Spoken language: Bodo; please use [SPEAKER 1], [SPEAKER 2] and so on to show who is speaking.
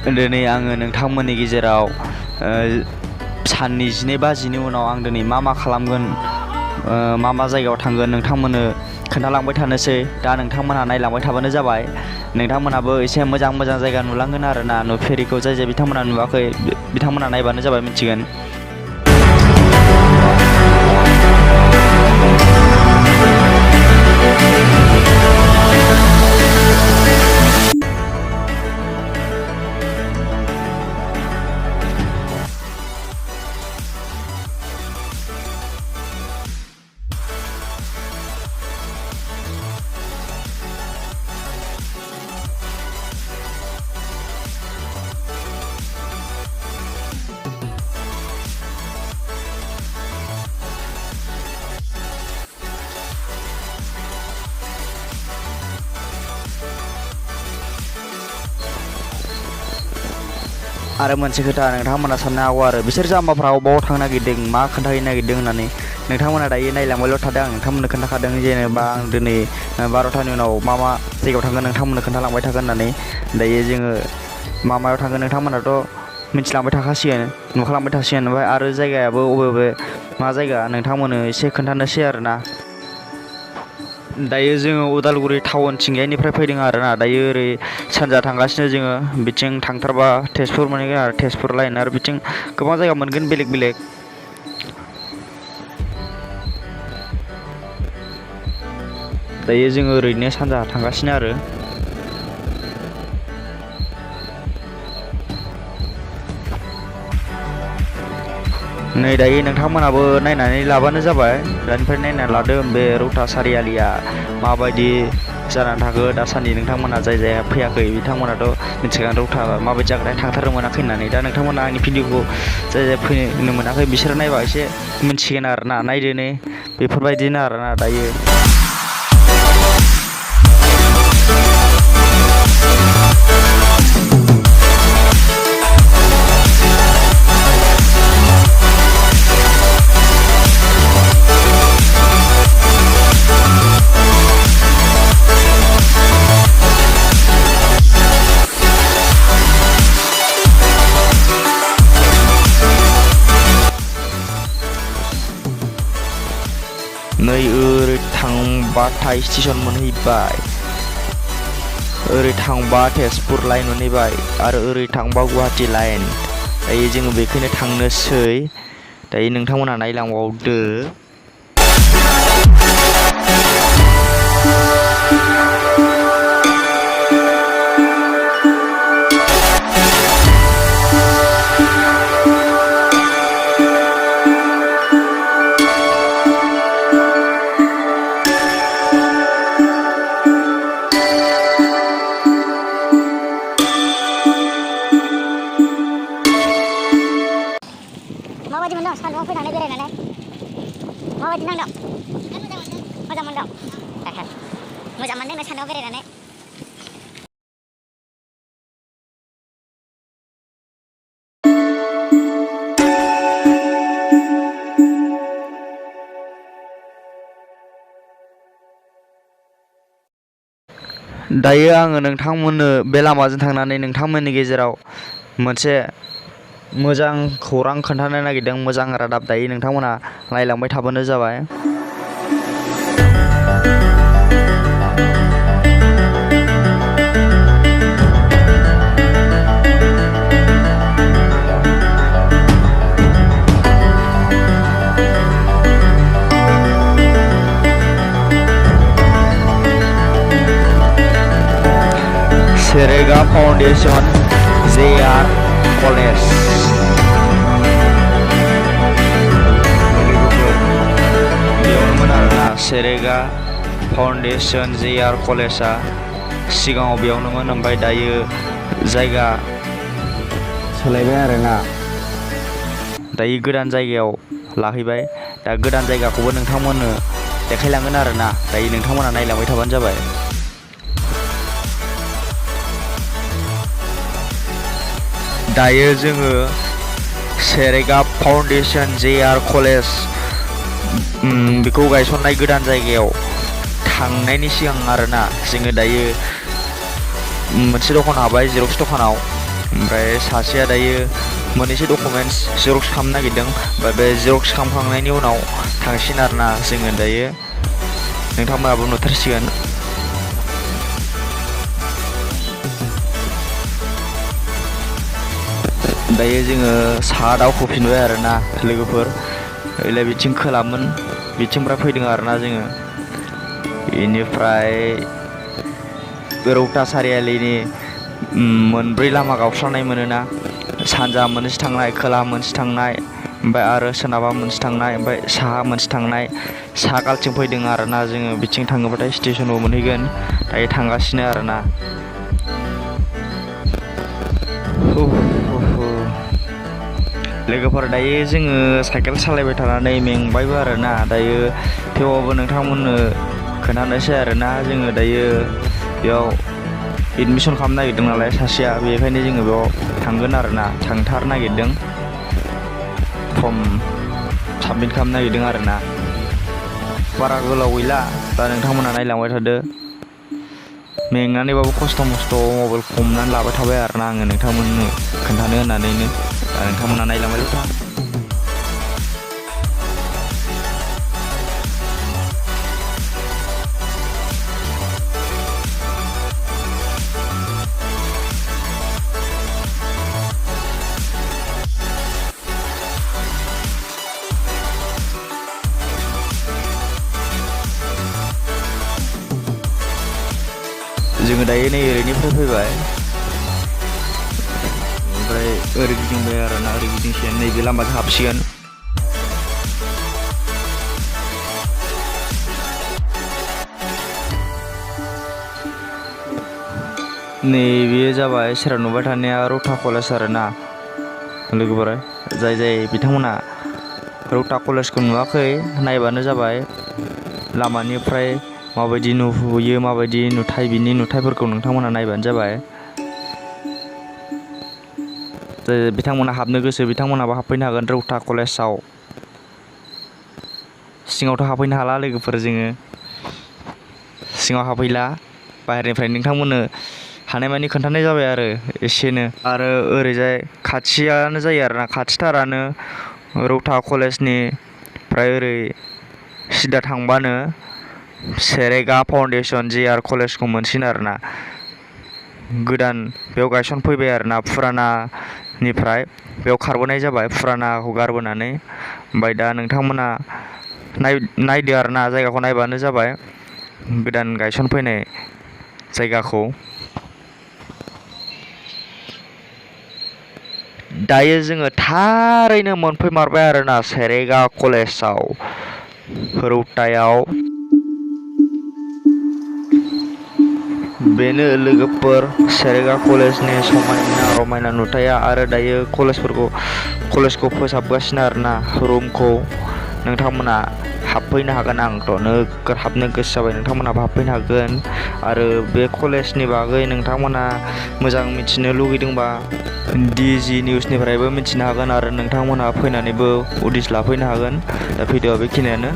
[SPEAKER 1] दिनै आङो नोंथांमोननि गेजेराव साननि 12 बाजिनि उनाव आं दिनै मा खालामगोन, मा जायगायाव थांगोन नोंथांमोननो खोन्थालांबाय थानोसै। दा नोंथांमोनहा नायलांबाय थाबानो जाबाय। नोंथांमोनहाबो एसे मोजां जायगा नुलांगोन आरोना, नुफेरिखौ जाय बिथांमोनहा नुवाखै बिथांमोनहा नायबानो जाबाय, मिथिगोन। आरो मोनसे खोथा नोंथांमोना साननो हागौ आरो बिसोर जाम्बाफ्रा अबाव थांनो नागिरदों, मा खोन्थाहैनो नागिरदों होननानै। नोंथांमोना दायो नायलांबायल' थादों। आं नोंथांमोननो खोन्थाखादों जेनेबा आं दिनै 12थानि उनाव मा जायगायाव थांगोन नोंथांमोननो खोन्थालांबाय थागोन होननानै। दायो जोङो मायाव थांगोन नोंथांमोनाथ' मिथिलांबाय थाखासिगोन, नुखालांबाय थासिगोन। ओमफ्राय आरो जायगायाबो बबे मा जायगा नोंथांमोननो एसे खोन्थानोसै आरोना। दायो जोङो उदालगुरि टाउन थिंजायनिफ्राय फैदों आरोना। दायो ओरै सानजा थांगासिनो जोङो। बिथिं थांथारबा तेजपुर मोनहैगोन आरो तेजपुर लाइन, आरो बिथिं गोबां जायगा मोनगोन बेलेग। दायो जोङो ओरैनो सानजा थांगासिनो आरो। नै दायो नोंथांमोनहाबो नायनानै लाबानो जाबाय। दानिफ्राय नायनानै लादो बे रौता सारिआलिया माबायदि जानानै थाखो दासान्दि। नोंथांमोना जाय फैयाखै बिथांमोनाथ' मिथिगोन रौता माबायदि जायगाथाय, थांथारनो मोनाखै होननानै। दा नोंथांमोना आंनि भिडिअखौ जाय फैनो मोनाखै बिसोरो नायबा एसे मिथिगोन आरोना। नायदो नै बेफोरबायदिनो आरोना दायो। नै ओरै थांबाथाय स्टेसन मोनहैबाय, ओरै थांबा तेजपुर लाइन मोनहैबाय, आरो ओरै थांबा गुवाहाटि लाइन। दायो जोङो बेखौनो थांनोसै। दायो नोंथांमोनहा नायलांबावदो।
[SPEAKER 2] माबायदि मोनदों सानदुङाव फैनानै बेरायनानै? माबायदि नांदों? मोजां मोनदों? मोजां मोनदों सानदुङाव बेरायनानै?
[SPEAKER 1] दायो आङो नोंथांमोननो बे लामाजों थांनानै नोंथांमोननि गेजेराव मोनसे मोजां खौरां खोन्थानो नागिरदों, मोजां रादाब। दायो नोंथांमोना नायलांबाय थाबानो जाबाय। सेरेगा फाउन्डेसन JR कलेज। बेयावनोमोन आरोना सेरेगा फाउन्डेसन JR कलेजआ। सिगाङाव बेयावनोमोन, ओमफ्राय दायो जायगा सोलायबाय आरोना। दायो गोदान जायगायाव लाहैबाय। दा गोदान जायगाखौबो नोंथांमोननो देखायलांगोन आरोना। दायो नोंथांमोना नायलांबाय थाबानो जाबाय। दायो जोङो सेरेगा फाउन्डेसन JR कलेज बेखौ गायसननाय गोदान जायगायाव थांनायनि सिगां आरोना जोङो दायो मोनसे दखान हाबबाय, जेरक्स दखानाव। ओमफ्राय सासेया दायो मोननैसो डकुमेन्टस जेरक्स खालामनो नागिरदों। ओमफ्राय बे जेरक्स खालामखांनायनि उनाव थांसिगोन आरोना जोङो दायो, नोंथांमोनाबो नुथारसिगोन। दायो जोङो साहा दावखोफिनबाय आरोना लोगोफोर, ओइलाय बिथिं खोलामोन, बिथिंनिफ्राय फैदों आरोना जोङो। बेनिफ्राय रौता सारियालिनि मोनब्रै लामा गावस्रानाय मोनोना, सानजा मोनसे थांनाय, खोला मोनसे थांनाय, ओमफ्राय आरो सोनाबा मोनसे थांनाय, ओमफ्राय साहा मोनसे थांनाय। साहा गालथिं फैदों आरोना जोङो, बिथिं थाङोबाथाय स्टेसनाव मोनहैगोन। दायो थांगासिनो आरोना। लोगोफोर दायो जोङो साइकेल सालायबाय थानानै मेंबायबो आरोना दायो, थेवबाबो नोंथांमोननो खोन्थानोसै आरोना। जोङो दायो बेयाव एडमिसन खालामनो नागिरदों नालाय सासेया, बेखायनो जोङो बेयाव थांगोन आरोना, थांथारनो नागिरदों। फर्म साबमिट खालामनो नागिरदों आरोना। बारा गोलाव गैला, दा नोंथांमोना नायलांबाय थादो। मेंनानैबाबो खस्थ' मस्थ' मबाइल हमनानै लाबाय थाबाय आरोना आङो नोंथांमोननो खोन्थानो होननानैनो। दा नोंथांमोना नायलांबायल' था। जोङो दायो नै ओरैनिफ्राय फैबाय, ओमफ्राय ओरै गिदिंबाय आरोना, ओरै गिदिंसिगोन, नैबे लामाजों हाबसिगोन। नैबे जाबाय सेराव नुबाय थानाया रौता कलेज आरोना लोगोफोर। जाय बिथांमोना रौता कलेजखौ नुवाखै नायबानो जाबाय। लामानिफ्राय माबायदि नुहुयो, माबायदि नुथाय, बिनि नुथायफोरखौ नोंथांमोना नायबानो जाबाय। बिथांमोना हाबनो गोसो बिथांमोनाबो हाबफैनो हागोन रौता कलेजाव। सिङावथ' हाबफैनो हाला लोगोफोर, जोङो सिङाव हाबफैला, बाहेरनिफ्राय नोंथांमोननो हानायमानि खोन्थानाय जाबाय आरो एसेनो। आरो ओरैजाय खाथियानो जायो आरोना, खाथिथारानो रौता कलेजनिफ्राय ओरै सिदा थांबानो सेरेगा फाउन्डेसन JR कलेजखौ मोनसिगोन आरोना। गोदान बेयाव गायसनफैबाय आरोना, फुरानानिफ्राय बेयाव खारबोनाय जाबाय, फुरानाखौ गारबोनानै। ओमफ्राय दा नोंथांमोना नायदो आरोना, जायगाखौ नायबानो जाबाय, गोदान गायसनफैनाय जायगाखौ। दायो जोङो थारैनो मोनफैमारबाय आरोना सेरेगा कलेजाव, रौतायाव। बेनो लोगोफोर सेरेगा कलेजनि समायना रमायना नुथाया। आरो दायो कलेजखौ फोसाबगासिनो आरोना, रुमखौ। नोंथांमोना हाबफैनो हागोन, आंथ' नोगोद हाबनो गोसो जाबाय, नोंथांमोनाबो हाबफैनो हागोन। आरो बे कलेजनि बागै नोंथांमोना मोजां मिथिनो लुगैदोंबा DG निउसनिफ्रायबो मिथिनो हागोन, आरो नोंथांमोना फैनानैबो उदिस लाफैनो हागोन। दा भिडिअ'आ बेखिनियानो।